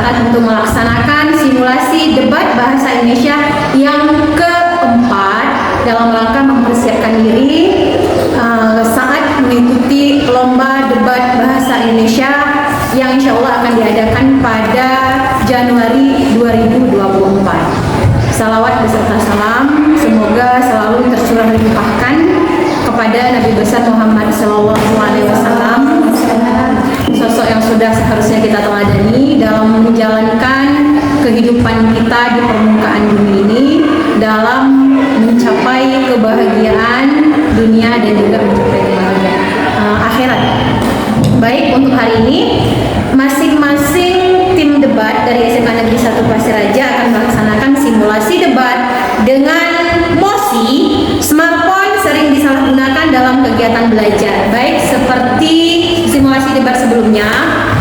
bersepakat untuk melaksanakan simulasi debat bahasa Indonesia yang keempat dalam rangka mempersiapkan diri saat mengikuti lomba debat bahasa Indonesia yang insya Allah akan diadakan pada Januari 2024. Salawat beserta salam semoga selalu tercurah limpahkan kepada Nabi besar Muhammad SAW, sosok yang sudah seharusnya kita teladani dalam menjalankan kehidupan kita di permukaan bumi ini dalam mencapai kebahagiaan dunia dan juga mencapai kebahagiaan akhirat. Baik, untuk hari ini masing-masing tim debat dari SMA Negeri 1 Pasir Raja akan melaksanakan simulasi debat dengan mosi smartphone sering disalahgunakan dalam kegiatan belajar. Baik, seperti simulasi debat sebelumnya,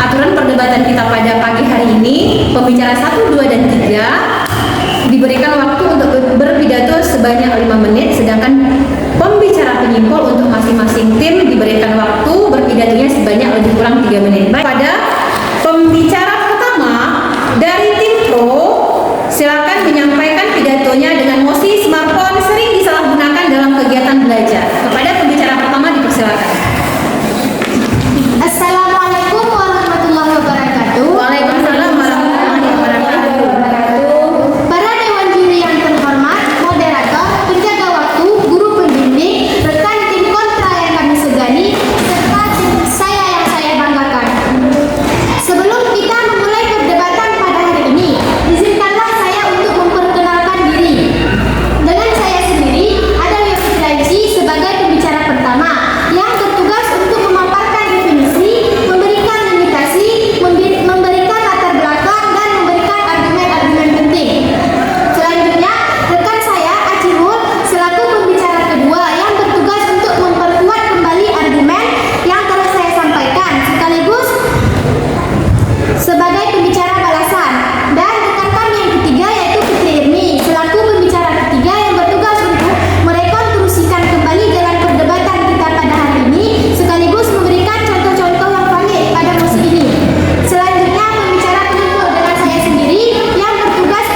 aturan perdebatan kita pada pagi hari ini, pembicara 1, 2, dan 3 diberikan waktu untuk berpidato sebanyak 5 menit, sedangkan pembicara penyimpul untuk masing-masing tim diberikan waktu berpidatonya sebanyak lebih kurang 3 menit. Baik, pada pembicara pertama dari tim pro, silakan menyampaikan pidatonya dengan mosi smartphone sering disalahgunakan dalam kegiatan belajar. Kepada pembicara pertama dipersilakan. Assalamualaikum warahmatullahi wabarakatuh. Waalaikumsalam warahmatullahi wabarakatuh. Para dewan juri yang terhormat, moderator, penjaga waktu, guru pembimbing, rekan tim kontra yang kami segani, serta tim saya yang saya banggakan. Sebelum kita memulai perdebatan pada hari ini, izinkanlah saya untuk memperkenalkan diri. Dengan saya sendiri, ada Yofi Raiji sebagai pembicara pertama yang bertugas untuk memaparkan definisi, memberikan limitasi, memberikan latar belakang, dan memberikan argumen-argumen penting. Selanjutnya, rekan saya Acihul selaku pembicara kedua yang bertugas untuk memperkuat kembali argumen yang telah saya sampaikan, sekaligus sebagai pembicara balasan. Dan rekan kami yang ketiga yaitu Fitri Irmi selaku pembicara ketiga yang bertugas untuk merekonstruksikan kembali jalan perdebatan kita pada hari ini, sekaligus memberikan contoh-contoh yang valid pada mosi ini. Selanjutnya, pembicara penyimpul dengan saya sendiri yang bertugas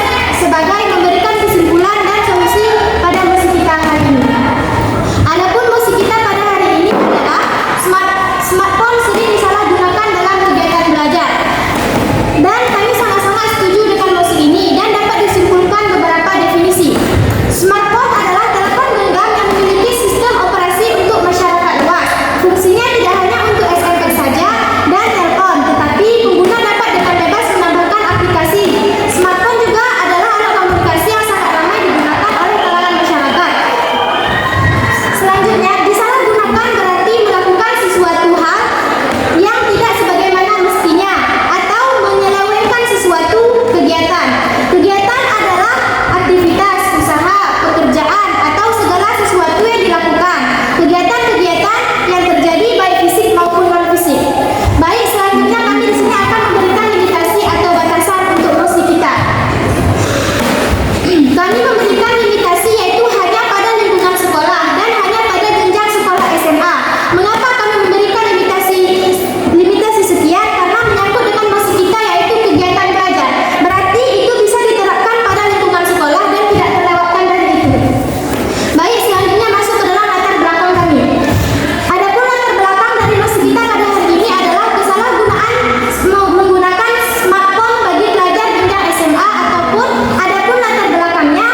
sebagai memberikan kesimpulan dan solusi pada mosi kita hari ini. Adapun mosi kita pada hari ini adalah smartphone sering disalahgunakan dalam kegiatan belajar. Dan kami sangat-sangat setuju dengan mosi ini dan dapat disimpulkan beberapa definisi. Smartphone adalah telepon genggam yang memiliki sistem operasi untuk masyarakat luas. Fungsinya tidak hanya untuk SMS saja dan telepon, tetapi pengguna dapat dengan bebas menambahkan aplikasi. Smartphone juga adalah alat komunikasi yang sangat ramai digunakan oleh kalangan masyarakat. Selanjutnya, disalahgunakan berarti melakukan sesuatu hal yang tidak sebagaimana mestinya atau menyelewengkan sesuatu kegiatan. Kegiatan adalah aktivitas, usaha, pekerjaan, atau segala sesuatu yang dilakukan. Kegiatan-kegiatan yang terjadi baik fisik maupun non-fisik. Baik, selanjutnya kami di sini akan memberikan limitasi atau batasan untuk mosi kita. Kami memberikan limitasi yaitu hanya pada lingkungan sekolah dan hanya pada jenjang sekolah SMA. Mengapa kami memberikan limitasi sekian? Karena menyangkut dengan mosi kita yaitu kegiatan belajar. Berarti itu bisa diterapkan pada lingkungan sekolah dan tidak terlewatkan dari itu. Baik, selanjutnya masuk ke dalam latar belakang kami. Adapun latar belakang dari mosi kita pada hari ini adalah kesalahgunaan menggunakan smartphone bagi pelajar jenjang SMA, adapun latar belakangnya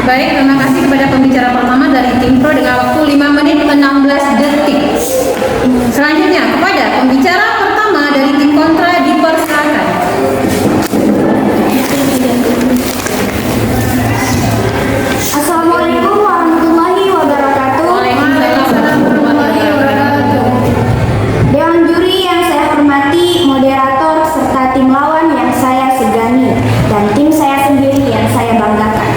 Baik, terima kasih kepada pembicara pertama dari tim Pro dengan waktu 5 menit 16 detik. Selanjutnya kepada pembicara pertama dari tim kontra dipersilakan. Assalamualaikum warahmatullahi wabarakatuh. Waalaikumsalam warahmatullahi wabarakatuh. Dewan juri yang saya hormati, moderator serta tim lawan yang saya segani, dan tim saya sendiri yang saya banggakan.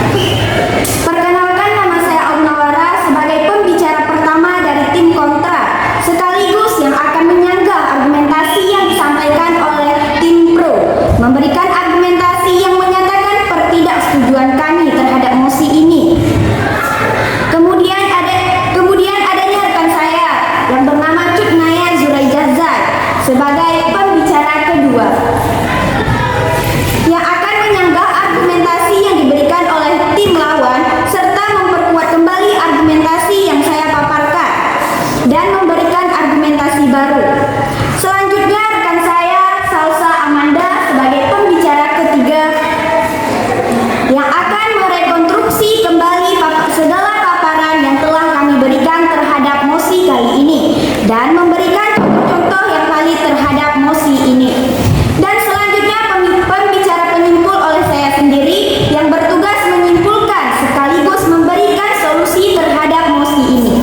Perkenalkan, nama saya Aunawara sebagai pembicara pertama dari tim kontra, sekaligus yang akan menyanggah argumentasi yang disampaikan oleh tim pro, memberikan argumentasi yang menyatakan pertidaksetujuan kami terhadap mosi ini. Kemudian adanya rekan saya yang bernama Cut Naya Zuraijazat sebagai pembicara kedua yang akan menyanggah argumentasi yang diberikan oleh tim lawan serta memperkuat kembali argumentasi yang saya paparkan dan memberikan argumentasi baru. Selanjutnya rekan saya Salsa Amanda sebagai pembicara ketiga yang akan merekonstruksi kembali segala paparan yang telah kami berikan terhadap mosi kali ini dan memberikan contoh-contoh yang valid terhadap mosi ini. Dan selanjutnya pembicara penyimpul oleh saya sendiri yang bertugas menyimpulkan sekaligus memberikan solusi terhadap mosi ini.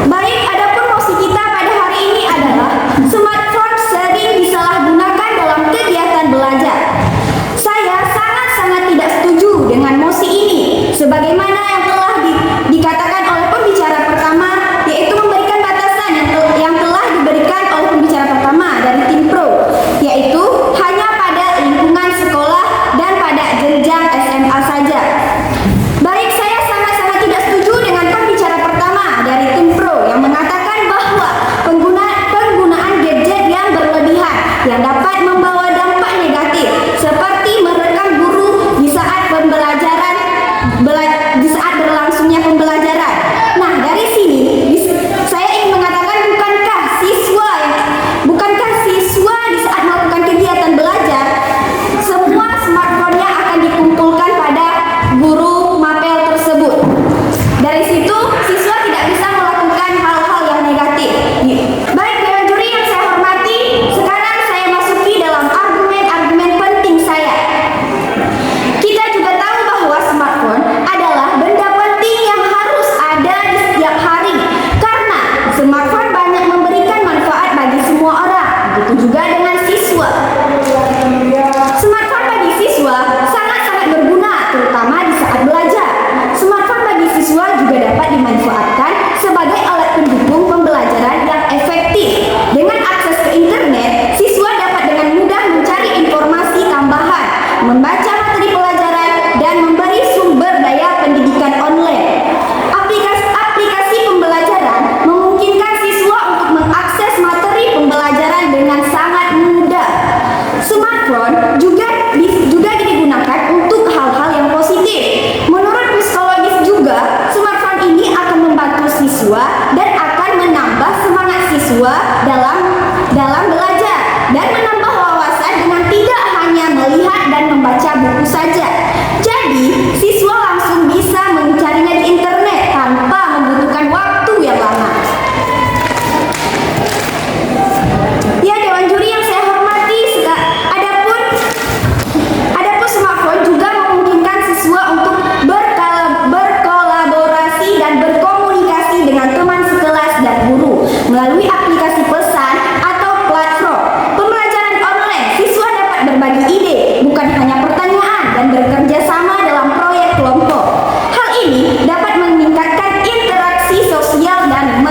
Baik, adapun mosi kita pada hari ini adalah smartphone sering disalahgunakan dalam kegiatan belajar. Saya sangat-sangat tidak setuju dengan mosi ini, sebagaimana yang telah dikatakan oleh pembicara pertama, yaitu memberikan batasan yang telah diberikan oleh pembicara pertama dari tim pro, yaitu hanya pada lingkungan sekolah dan pada jenjang SMA saja. Baik, saya sangat-sangat tidak setuju dengan pembicara pertama dari tim pro yang mengatakan bahwa penggunaan gadget yang berlebihan yang dapat membawa dampak negatif seperti merekam guru di saat berlangsungnya pembelajaran. Nah, dari sini saya ingin mengatakan bukankah siswa di saat melakukan kegiatan belajar semua smartphone-nya akan dikumpulkan pada guru mapel tersebut. Dari situ siswa tidak bisa melakukan hal-hal yang negatif. Baik, dewan juri yang saya hormati, sekarang saya masuki dalam argumen-argumen penting saya. Kita juga tahu bahwa smartphone adalah benda penting yang harus ada di setiap hari karena smartphone banyak memberikan manfaat bagi semua orang. Begitu juga dengan siswa. Smartphone bagi siswa sangat-sangat berguna, terutama di saat belajar. Smartphone bagi siswa juga dapat dimanfaatkan sebagai alat pendukung pembelajaran yang efektif. Dengan akses ke internet, siswa dapat dengan mudah mencari informasi tambahan, membaca materi pelajaran, dan memberi sumber daya pendidikan online. Aplikasi pembelajaran memungkinkan siswa untuk mengakses materi pembelajaran dengan sangat mudah. Smartphone juga digunakan untuk hal-hal yang positif. Menurut psikologis juga, smartphone ini akan membantu siswa dan akan menambah semangat siswa dalam belajar dan menambah wawasan dengan tidak hanya melihat dan membaca buku saja. Jadi, siswa langsung bisa mencarinya di internet tanpa membutuhkan waktu yang lama. Ya, dewan juri yang saya hormati, adapun smartphone juga memungkinkan siswa untuk berkolaborasi dan berkomunikasi dengan teman sekelas dan guru melalui aplikasi pesan atau platform pembelajaran online. Siswa dapat berbagi ide, bukan hanya pertanyaan, dan bekerja sama dalam proyek kelompok. Hal ini dapat meningkatkan interaksi sosial dan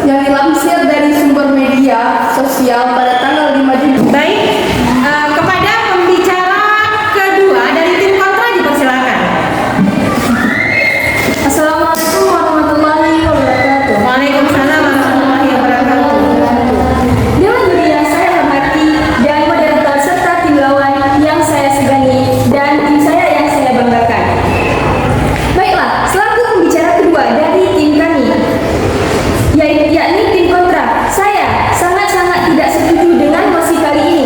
yang dilansir dari sumber media sosial pada tanggal 5 Juni. Baik, kepada pembicara kedua dari tim kontra dipersilakan. Assalamualaikum warahmatullahi wabarakatuh. Waalaikumsalam warahmatullahi wabarakatuh. Dewan juri yang saya hormati dan moderator serta tim lawan yang saya segani dan tim saya yang saya banggakan. Baiklah, selaku pembicara kedua dari tim kami, yakni tim kontra, saya sangat-sangat tidak setuju dengan mosi kali ini,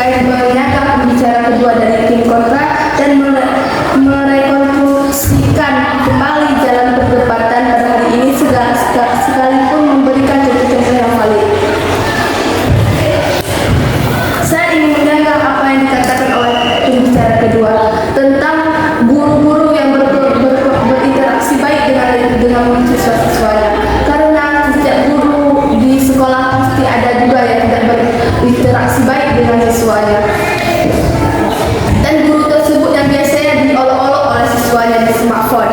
terkait menyangka pembicara kedua dari tim kontra dan merekonstruksikan kembali jalan perdebatan pada hari ini sekalipun memberikan contoh-contoh yang valid. Saya ingin menyanggah apa yang dikatakan oleh pembicara kedua tentang guru-guru yang berinteraksi baik dengan siswa-siswanya. Karena setiap guru di sekolah pasti ada juga yang tidak berinteraksi baik dengan siswanya. Dan guru tersebut yang biasanya diolok-olok oleh siswanya di smartphone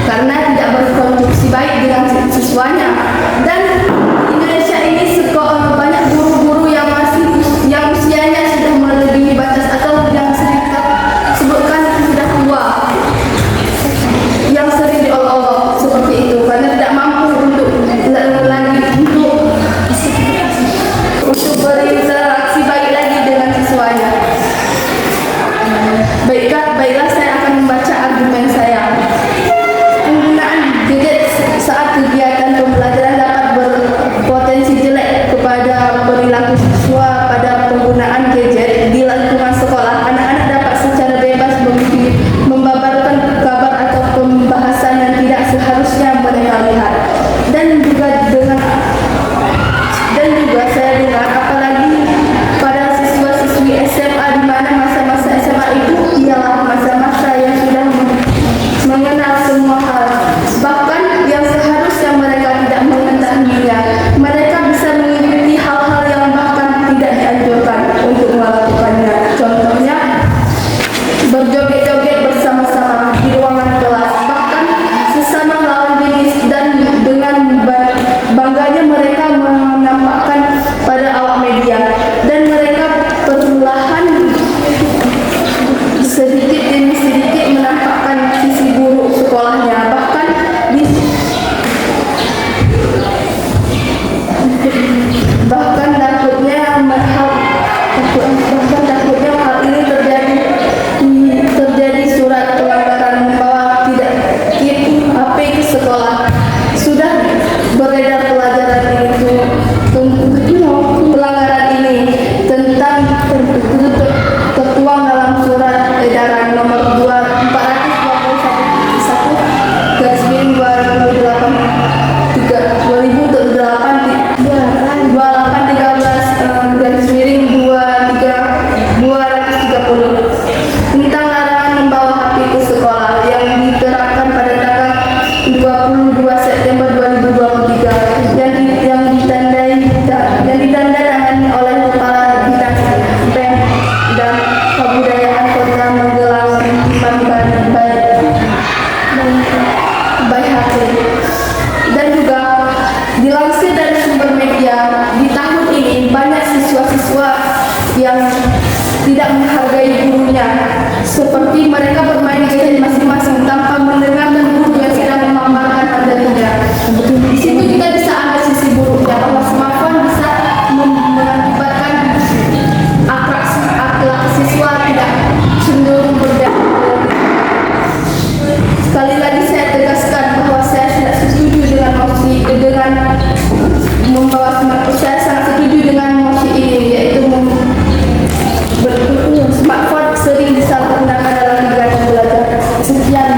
karena tidak berkontribusi baik dengan siswanya. Dan Indonesia ini banyak guru-guru yang usianya sudah melebihi batas atau yang sering disebutkan sudah tua, yang sering diolok-olok seperti itu karena tidak mampu untuk berinteraksi baik lagi dengan siswanya. Baiklah, saya akan membaca argumen saya. Penggunaan gadget saat kegiatan pembelajaran dapat berpotensi jelek kepada perilaku siswa. Pada penggunaan gadget di lingkungan sekolah, anak-anak dapat secara bebas membabarkan kabar atau pembahasan yang tidak seharusnya mereka lihat. Dan juga saya dengar apalagi pada siswa-siswi SMA, di mana masa-masa SMA itu ialah masa-masa yang sudah mengenal semua hal, bahkan yang seharusnya mereka tidak mengetahuinya. Mereka bisa mengikuti hal-hal yang bahkan tidak dianjurkan untuk melakukannya. Contohnya berjoget-joget bersama-sama di ruangan kelas, bahkan sesama lawan jenis, dan dengan bangganya mereka menampakkan pada awak media, dan mereka perlahan sedikit demi sedikit menampakkan sisi buruk sekolahnya. Bahkan takutnya hal ini terjadi surat pelanggaran membawa tidak keep HP ke sekolah. Sudah beredar pelanggaran ini tentang tertuang dalam surat edaran nomor 441/2008/2013/230 tentang larangan membawa HP ke sekolah yang diterapkan pada tanggal 22 September 2023 yang ditandatangani oleh Kepala Dinas PEN dan Kebudayaan Kota Magelang Bayhaqi. Dan juga dilansir dari sumber media, di tahun ini banyak siswa-siswa yang tidak menghargai gurunya, seperti mereka bermain gadget masing-masing tanpa mendengarkan guru yang sedang memaparkan materinya. Di situ kita bisa ambil sisi buruknya, bahwa smartphone bisa mengakibatkan akhlak siswa tidak cenderung berdampak. Sekali lagi saya tegaskan bahwa saya tidak setuju dengan membawa smartphone. Saya sangat setuju dengan mosi ini, yaitu smartphone sering disalahgunakan dalam kegiatan belajar. Sekian.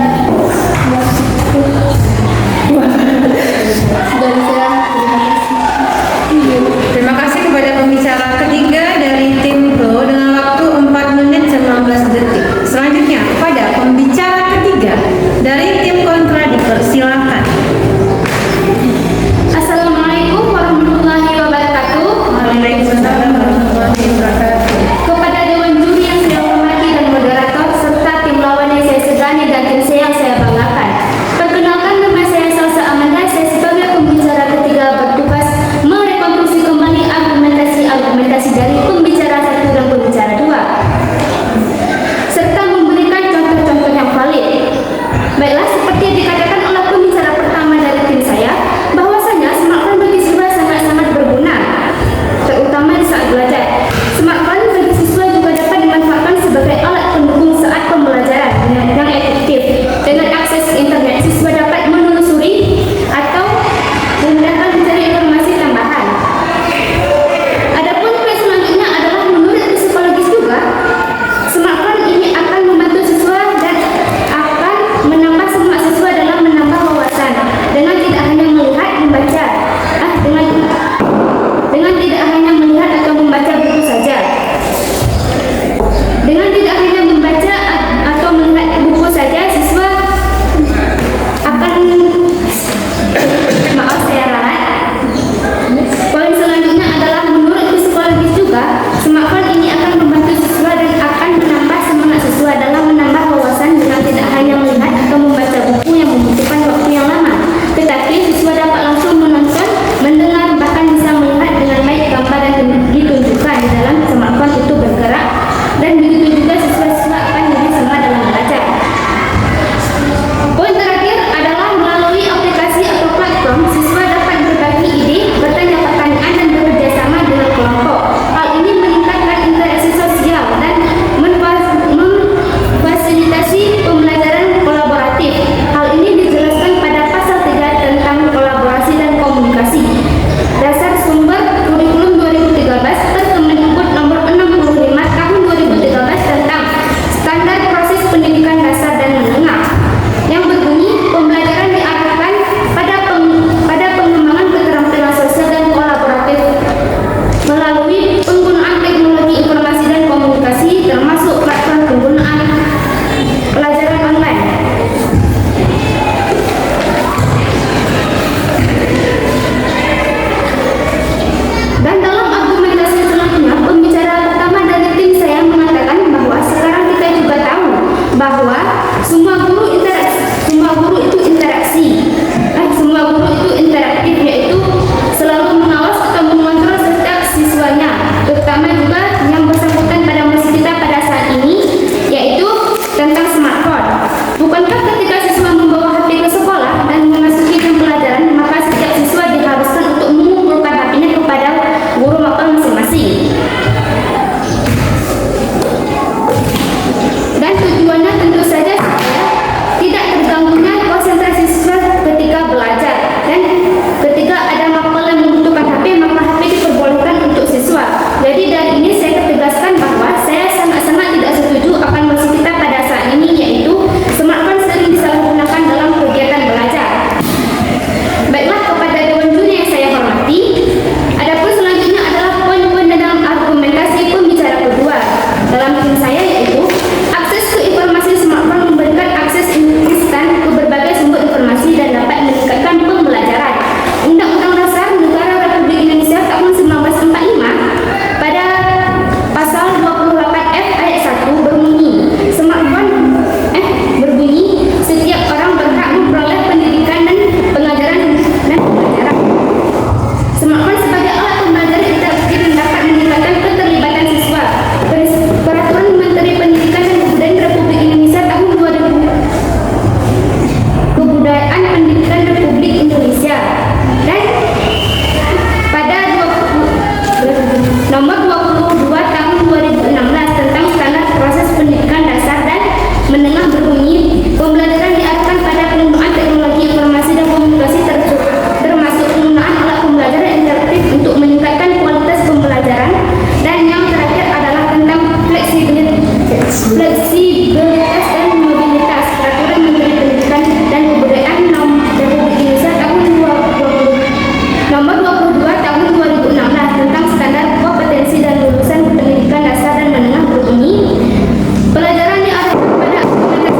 Smartphone ini akan membantu siswa dan akan menambah semangat siswa dalam menambah wawasan dengan tidak hanya melihat atau membaca buku yang membutuhkan waktu yang lama, tetapi siswa dapat langsung menonton, mendengar, bahkan bisa melihat dengan baik gambar yang ditunjukkan di dalam smartphone itu bergerak, dan begitu juga siswa-siswa akan lebih semangat dalam belajar. Poin terakhir adalah melalui aplikasi atau platform, siswa dapat berbagi ide, bertanya pertanyaan, dan bekerja sama dengan kelompok. Hal ini meningkatkan interaksi sosial dan memfasilitasi pembelajaran kolaboratif. Hal ini dijelaskan pada pasal 3 tentang kolaborasi dan komunikasi. Dasar sumber kurikulum 2013 per Kemendikbud nomor 65 tahun 2013 tentang standar proses pendidikan dasar dan menengah, yang berbunyi pembelajaran diarahkan pada pengembangan keterampilan sosial dan kolaboratif melalui penggunaan teknologi informasi dan komunikasi, termasuk platform penggunaan pelajaran online. Dan dalam argumentasi selanjutnya, pembicara pertama dari tim saya mengatakan bahwa sekarang kita juga tahu bahwa semua guru itu interaktif, yaitu selalu mengawas atau mengontrol setiap siswanya, terutama juga yang bersangkutan pada masa kita pada saat ini, yaitu tentang smartphone. Bukankah ketika siswa membawa HP ke sekolah dan memasuki jam pelajaran, maka setiap siswa diharuskan untuk mengumpulkan HP-nya kepada guru mapan masing-masing? Dan tujuannya tentu saja supaya tidak terganggunya konsentrasi siswa ketika belajar, dan ketika ada mapel yang membutuhkan HP, maka HP diperbolehkan untuk siswa. Jadi dari ini saya tegaskan bahwa saya sangat-sangat tidak setuju akan masa kita pada saat ini, yaitu smartphone sering disalahgunakan dalam kegiatan belajar. Baiklah, kepada dewan juri yang saya hormati, adapun selanjutnya adalah poin-poin dalam argumentasi pembicara kedua dalam tim saya, yaitu akses ke informasi smartphone memberikan akses instan ke berbagai sumber informasi dan dapat meningkatkan pembelajaran. Undang-Undang Dasar Negara Republik Indonesia tahun 1945 pada pasal 28F ayat 1 berbunyi setiap orang berhak memperoleh pendidikan dan pengajaran dan pembelajaran. Smartphone sebagai alat pembelajaran interaktif dapat meningkatkan keterlibatan siswa. Peraturan Menteri Pendidikan dan Kebudayaan Republik Indonesia tahun 2000 Kebudayaan Pendidikan Republik Indonesia dan pada nomor 22 tahun 2016 tentang standar proses pendidikan dasar dan menengah berbunyi pembelajaran diarahkan pada penggunaan teknologi informasi dan komunikasi termasuk penggunaan alat pembelajaran interaktif untuk meningkatkan kualitas pembelajaran. Dan yang terakhir adalah tentang fleksibilitas dan mobilitas. Peraturan Menteri Pendidikan dan Kebudayaan Republik Indonesia tahun nomor 22 tahun 2016 tentang standar kompetensi dan lulusan pendidikan dasar dan menengah berbunyi pelajaran diarahkan pada aktivitas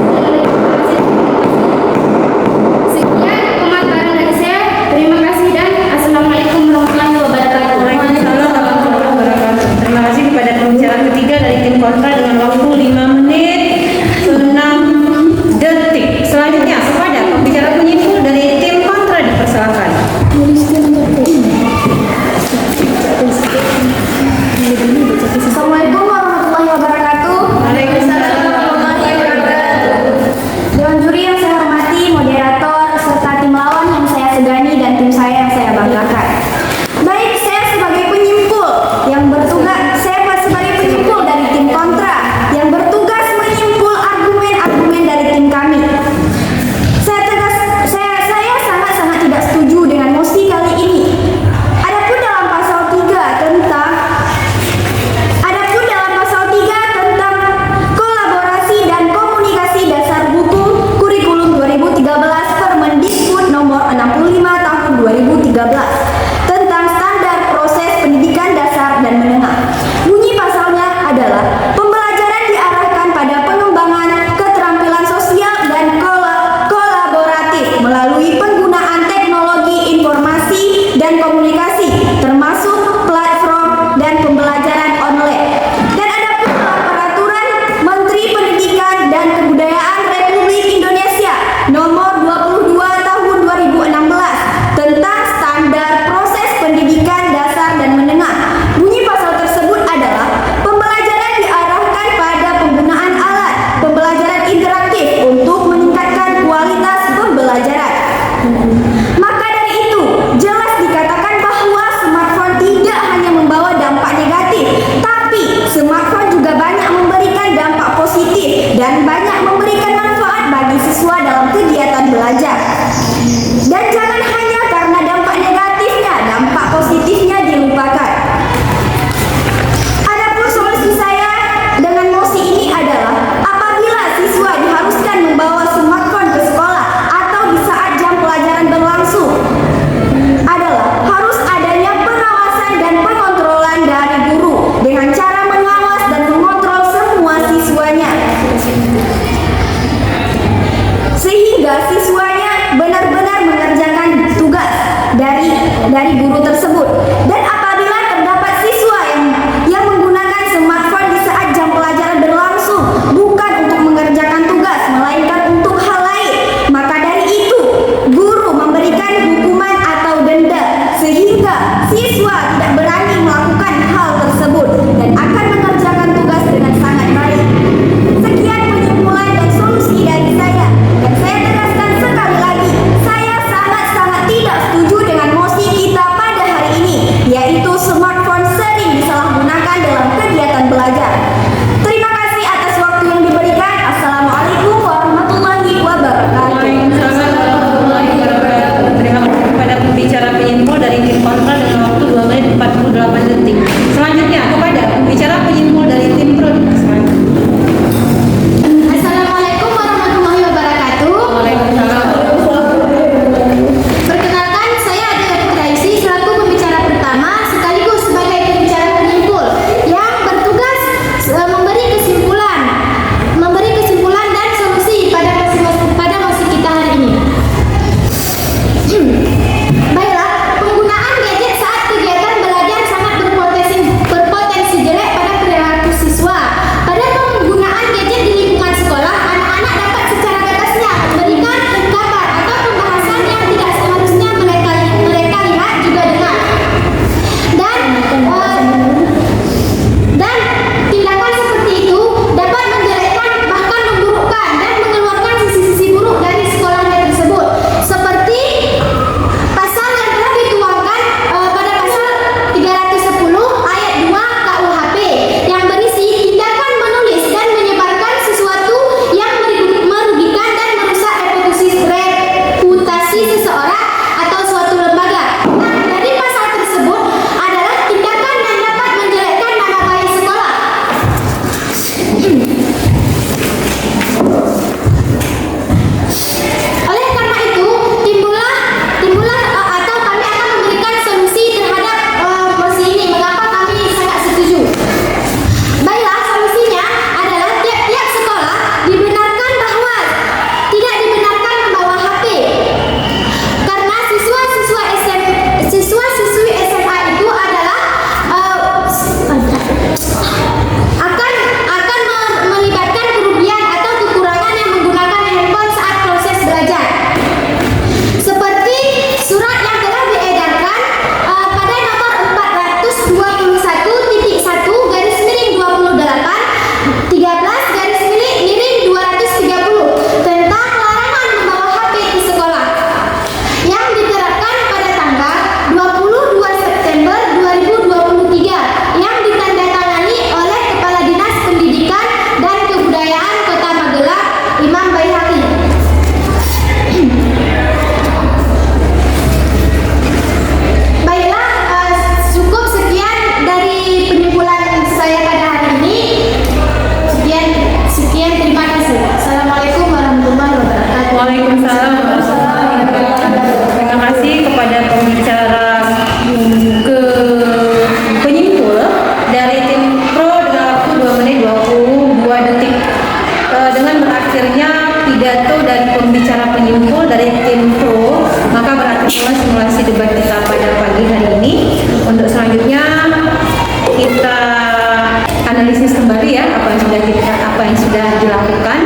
yang sudah dilakukan.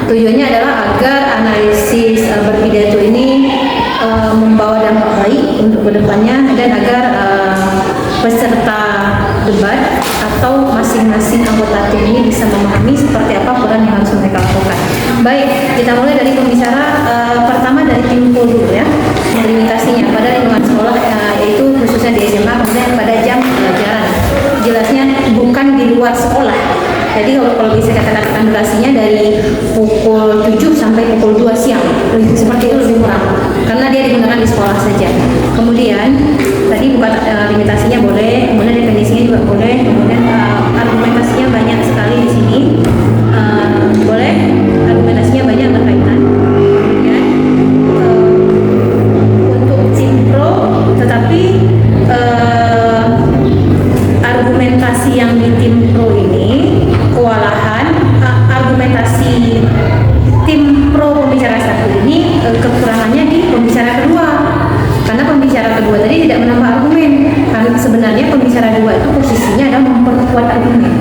Tujuannya adalah agar analisis berpidato ini membawa dampak baik untuk kedepannya dan agar peserta debat atau masing-masing anggota tim ini bisa memahami seperti apa peran yang harus mereka lakukan. Baik, kita mulai dari pembicara pertama dari tim dulu ya. Limitasinya pada lingkungan sekolah yaitu khususnya di SMA, kemudian pada jam pelajaran. Jelasnya bukan di luar sekolah. Jadi kalau bisa katakan durasinya dari pukul 7 sampai pukul 2 siang. Seperti itu lebih murah karena dia digunakan di sekolah saja. Kemudian tadi bukan limitasinya boleh, kemudian definisinya juga boleh, kemudian argumentasinya banyak sekali di sini. Boleh, argumentasinya banyak berkaitan. Kemudian untuk tim pro, tetapi argumentasi yang di tim pro ini kewalahan, argumentasi tim pro pembicara satu ini kekurangannya di pembicara kedua. Karena pembicara kedua tadi tidak menambah argumen. Karena sebenarnya pembicara dua itu posisinya adalah memperkuat argumen,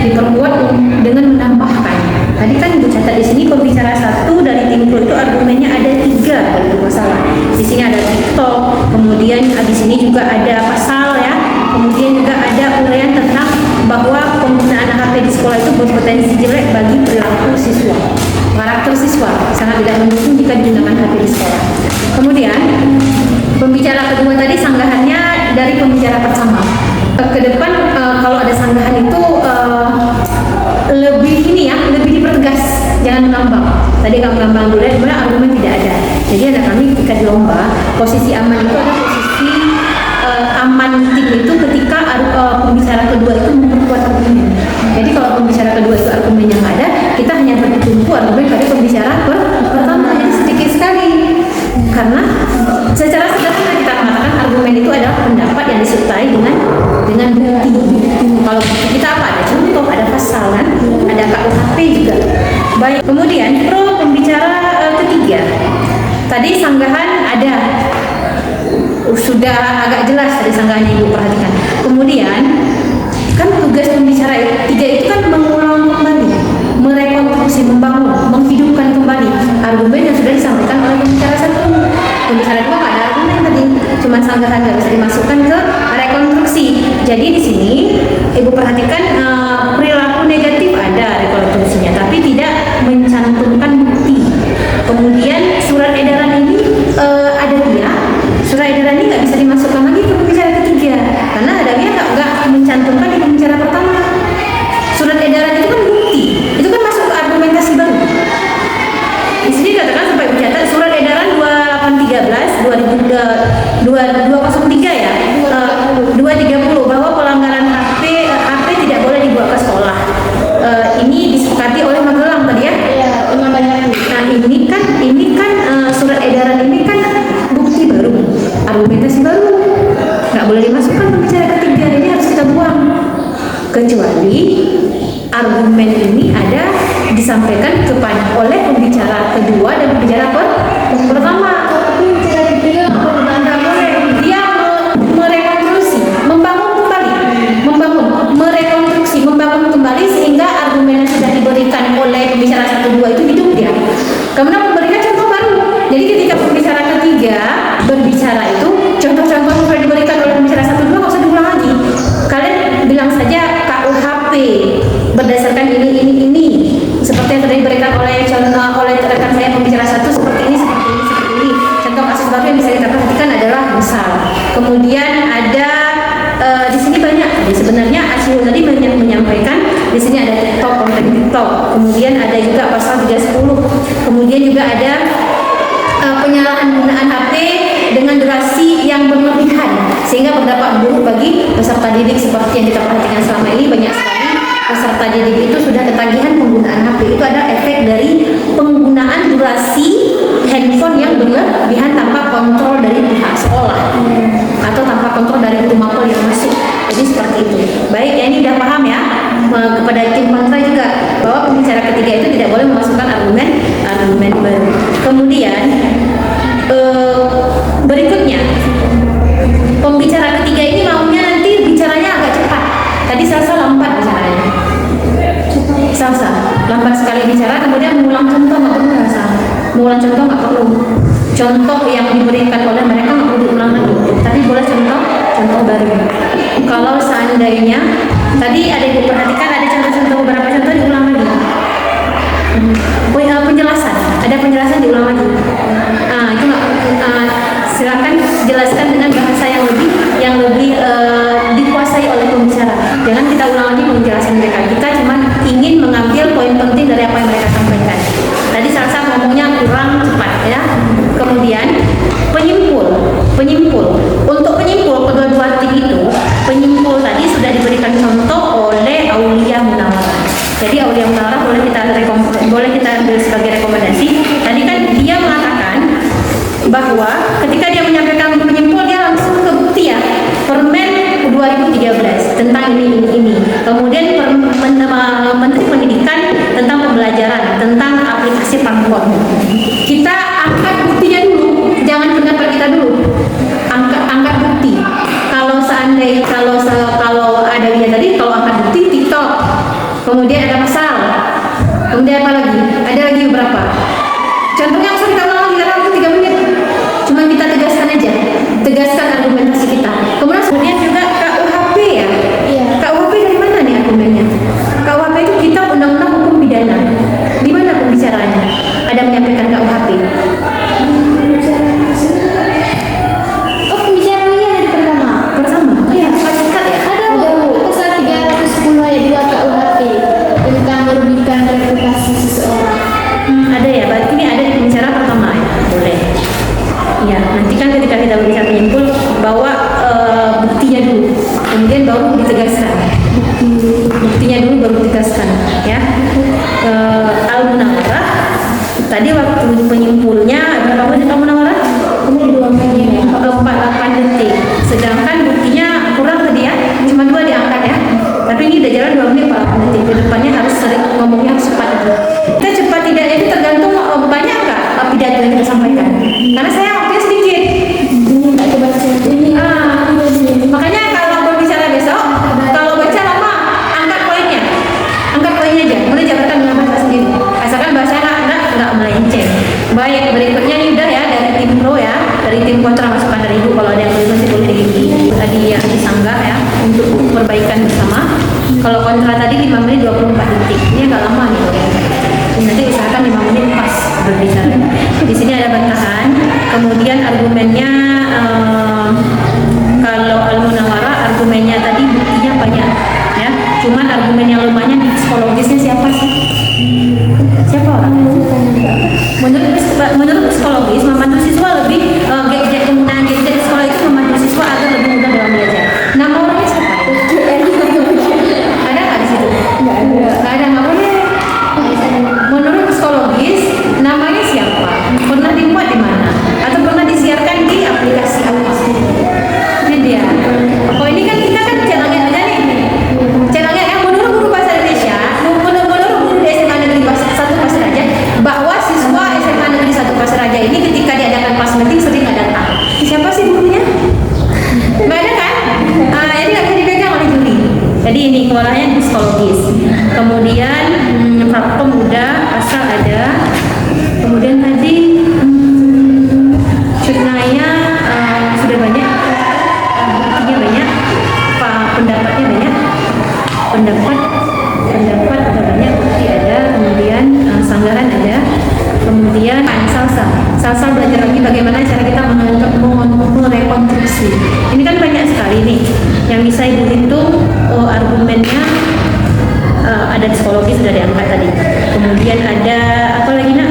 diperkuat dengan menambahkan. Tadi kan dicatat di sini pembicara satu dari tim pro itu argumennya ada 3 kalau itu masalah. Di sini ada TikTok, kemudian di sini juga ada pasal ya, kemudian juga ada uraian tentang bahwa penggunaan HP di sekolah itu berpotensi jelek bagi perilaku siswa. Karakter siswa sangat tidak mendukung jika digunakan HP di sekolah. Kemudian pembicara kedua tadi sanggahannya dari pembicara pertama. Ke depan kalau ada sanggahan itu lebih ini ya, lebih dipertegas, jangan mengambang. Tadi kalau mengambang dulu, sebenarnya argumen tidak ada. Jadi anak kami ketika di lomba, posisi aman itu adalah posisi aman tim itu ketika pembicara kedua itu memperkuat argumen. Jadi kalau pembicara kedua itu argumen yang ada, kita hanya bertumpu argumen pada pembicara pertama. Jadi sedikit sekali. Karena secara sederhana kita mengatakan argumen itu adalah pendapat yang disertai dengan bukti. Kalau bukti kita apa? Ada contoh, ada pasal kan, ada KUHP juga. Baik. Kemudian pro pembicara ketiga. Tadi sanggahan ada, sudah agak jelas tadi sanggahannya Ibu perhatikan. Kemudian kan tugas pembicara ketiga itu kan mengulang kembali, merekonstruksi, membangun, menghidupkan kembali argumen yang sudah disampaikan oleh pembicara satu. Pembicara dua nggak ada argumen tadi, cuma sanggahan, nggak bisa dimasukkan ke rekonstruksi. Jadi di sini Ibu perhatikan perilaku negatif ada rekonstruksinya, tapi tidak mencantumkan bukti. Kemudian surat edaran ini ada dia. Surat edaran ini nggak bisa dimasukkan lagi ke pembicara ketiga karena adanya nggak mencantumkan di pembicara pertama. Surat edaran itu kan bukti, itu kan masuk ke argumentasi baru. Di sini katakan sampai dicatat surat edaran 2813 2003 ya, 230 bahwa pelanggaran HP tidak boleh dibawa ke sekolah. Ini disepakati oleh Magelang tadi ya. Iya, cuma banyak. Nah ini kan surat edaran ini kan bukti baru, argumentasi baru, nggak boleh dimasukkan pembicara ketiga, ini harus kita buang. Kecuali argumen ini ada disampaikan oleh pembicara kedua dan pembicara pertama. Nggak boleh. Dia merekonstruksi, membangun kembali sehingga argumen yang sudah diberikan oleh pembicara 1-2 itu hidup dia. Kemudian memberikan contoh baru. Jadi ketika pembicara ketiga berbicara itu, contoh-contoh yang sudah diberikan oleh pembicara 1-2 nggak usah diulang lagi. Kalian bilang saja KUHP berdasarkan ini. Seperti yang sudah diberikan oleh rekan saya pembicara 1 seperti ini. Contoh kasus baru yang bisa kita perhatikan adalah misal. Kemudian ada di sini banyak. Jadi sebenarnya Asyul tadi menyampaikan di sini ada TikTok, konten TikTok. Kemudian ada juga pasal 310. Kemudian juga ada penyalahan penggunaan HP dengan durasi yang berlebihan sehingga berdampak buruk bagi peserta didik. Seperti yang kita perhatikan selama ini, banyak sekali peserta didik itu sudah ketagihan penggunaan HP. Itu ada efek dari penggunaan durasi handphone yang berlebihan tanpa kontrol dari pihak sekolah atau tanpa kontrol dari guru mapel yang masuk. Jadi seperti itu. Baik, ya ini udah paham ya. Kepada tim kontra juga bahwa pembicara ketiga itu tidak boleh memasukkan argumen baru. Kemudian berikutnya pembicara ketiga ini maunya nanti bicaranya agak cepat. Tadi Salsa lompat bicaranya. Salsa lambat sekali bicara, kemudian mengulang contoh nggak perlu rasa, mengulang contoh nggak perlu. Contoh yang diberikan oleh mereka nggak perlu diulang lagi, tapi boleh contoh baru. Kalau seandainya tadi ada diperhatikan ada contoh-contoh beberapa contoh diulang lagi. Penjelasan, ada penjelasan diulang lagi. Itu nggak, silakan jelaskan dengan bahasa yang lebih dikuasai oleh pembicara. Jangan kita ulang lagi menjelaskan mereka. Kita cuma ingin mengambil poin penting dari apa yang mereka sampaikan. Tadi Salsa ngomongnya kurang cepat ya. Kemudian penyimpul. Untuk penyimpul kedua-dua tim itu, penyimpul tadi sudah diberikan contoh oleh Aulia Munawwarah. Jadi Aulia Munawwarah boleh kita ambil sebagai rekomendasi. Tadi kan dia mengatakan bahwa ketika dia menyampaikan penyimpul dia langsung ke bukti ya. Permen 2013 tentang ini. Kemudian Menteri Pendidikan tentang pembelajaran, tentang aplikasi Pangkon. Kita angkat buktinya dulu, jangan pendapat kita dulu. Angkat bukti. Kalau seandainya kalau ada dia tadi, kalau angkat bukti TikTok. Kemudian ada pasal. Kemudian apa lagi? Ada lagi beberapa. Contohnya langsung kita ulang lagi karena waktu 3 menit. Cuma kita tegaskan aja. Tegaskan argumentasi kita. Kemudian juga KUHP ya. Iya. KUHP dari mana nih argumennya? KUHP itu kitab undang-undang hukum pidana. Di mana pembicaraannya? Ada menyampaikan KUHP. Oh, pembicaraannya ada di pertama. Iya, singkat ya. Ada pasal 310 ayat 2 KUHP tentang merugikan reputasi seseorang. Ada ya, berarti ini ada di pembicara pertama ya. Boleh. Ya, nanti kan ketika kita berbicara penyimpul bawa buktinya dulu, kemudian baru ditegaskan. Buktinya dulu baru ditegaskan, ya. Al-Munawwarah tadi waktu penyimpulnya berapa menit Al-Munawwarah? 48 detik. Sedangkan buktinya kurang tadi ya, cuma 2 diangkat ya. Tapi ini udah jalan 2 menit 48 detik. Kedepannya harus sering ngomongnya harus cepat. Kita cepat tidak itu tergantung banyak nggak pidato yang kita sampaikan. Karena saya waktunya sedikit. Makanya kalau berbicara besok, kalau baca lama, angkat poinnya aja. Mulai jabatan dengan bahasa sendiri. Asalkan bahasanya nggak melenceng. Baik, berikutnya nih udah ya dari tim pro ya, dari tim kontra masukan dari ibu. Kalau ada yang belum masih boleh diganti. Tadi yang disanggah ya untuk perbaikan bersama. Kalau kontra tadi 5 menit 24 detik. Ini agak lama nih. Nanti usahakan 5 menit pas berbicara. Di sini ada bantahan. Kemudian argumennya kalau Al-Munawwarah argumennya tadi buktinya banyak ya. Cuman argumen yang lemahnya di psikologisnya siapa sih? Siapa orang? Menurut psikologis membantu siswa lebih penggunaan gadget di sekolah itu membantu siswa agar lebih mudah dalam belajar. Nama orangnya siapa? Ada nggak di situ? Nggak ada. Nggak boleh. Menurut psikologis namanya siapa? Pernah dimuat di mana? Atau pernah disiarkan di aplikasi apa? Ini dia. Oh ini kan kita kan channelnya aja nih. Channelnya yang menurut guru bahasa Indonesia, menurut guru di SMA Negeri 1 Pasir Raja, bahwa siswa SMA Negeri 1 Pasir Raja ini ketika diadakan kelas meeting sering nggak datang. Siapa sih gurunya? Nggak ada kan? Jadi nggak bisa dipegang oleh juri. Jadi ini keluarannya di psikologis. Kemudian platform udah, asal ada. Kemudian tadi Cutnaya sudah banyak, buktinya banyak, pendapatnya banyak, pendapat ada banyak, bukti ada, kemudian sanggahan ada, kemudian Salsa belajar lagi bagaimana cara kita merekonstruksi. Ini kan banyak sekali nih yang bisa ibu hitung argumennya. Ada psikologis sudah diangkat tadi. Kemudian ada apa lagi nak?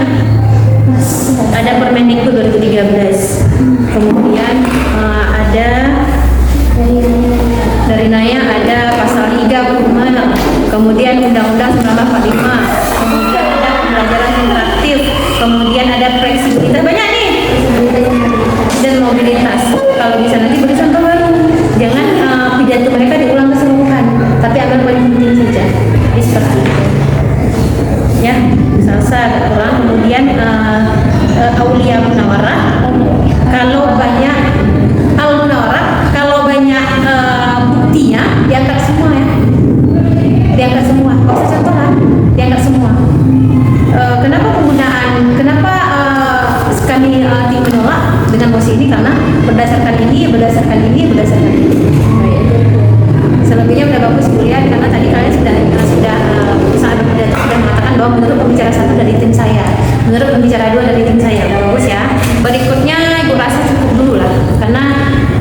Ada Permendikbud 2013. Kemudian ada dari Naya ada pasal 3 hukuman. Kemudian Undang-Undang 1945. Kemudian ada pembelajaran interaktif. Kemudian ada fleksibilitas, banyak nih. Dan mobilitas. Kalau bisa nanti beri contoh baru. Jangan pidato mereka diulang keseluruhan, tapi ambil poin penting saja. Seperti itu. Ya, Salsa ulang. Kemudian Aulia Munawwarah. Kalau banyak Al-Munawwarah, kalau banyak buktinya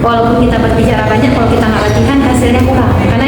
walaupun kita berbicara banyak, kalau kita nggak latihan hasilnya kurang. Karena